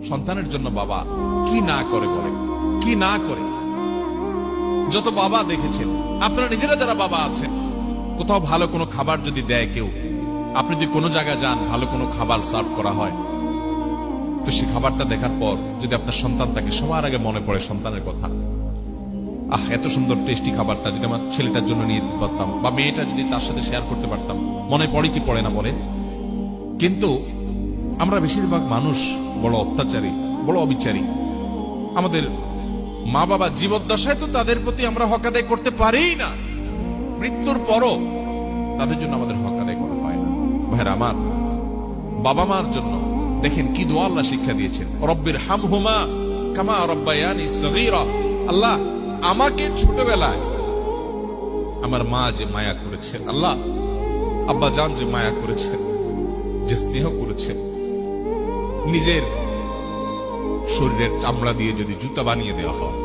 সন্তানের জন্য বাবা কি না করে বলে, কি না করে। যত বাবা দেখেছেন, আপনারা নিজেরা যারা বাবা আছেন, কোথাও ভালো কোনো খাবার যদি দেয় কেউ, আপনি যদি কোনো জায়গায় যান, ভালো কোনো খাবার সার্ভ করা হয়, তো সেই খাবারটা দেখার পর যদি আপনার সন্তান থাকে, সবার আগে মনে পড়ে সন্তানের কথা। এত সুন্দর টেস্টি খাবারটা যদি আমার ছেলেটার জন্য নিয়ে দিতে পারতাম, বা মেয়েটা যদি তার সাথে শেয়ার করতে পারতাম, মনে পড়ে কি পড়ে না বলে। কিন্তু আমরা বেশিরভাগ মানুষ বড় অত্যাচারী, বড় অবিচারী। আমাদের মা বাবা জীবদ্দশায় তো তাদের প্রতি আমরা হক আদায় করতে পারি না, মৃত্যুর পরও তাদের জন্য আমাদের হক আদায় করা হয় না। ভাইরা আমার, বাবা মার জন্য দেখেন কি দোয়া আল্লাহ শিক্ষা দিয়েছেন, রব্বির হামহুমা কামা রব্বায়ানি সগীরা। আল্লাহ, আমাকে ছোটবেলায় আমার মা যে মায়া করেছেন, আল্লাহ আব্বা জান যে মায়া করেছেন, যে স্নেহ করেছেন, নিজের শরীরের চামড়া দিয়ে যদি জুতা বানিয়ে দেওয়া হয়,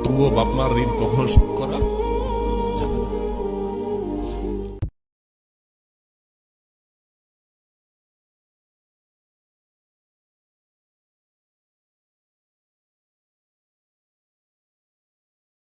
তবুও বাপ মার ঋণ কখনো শোধ করা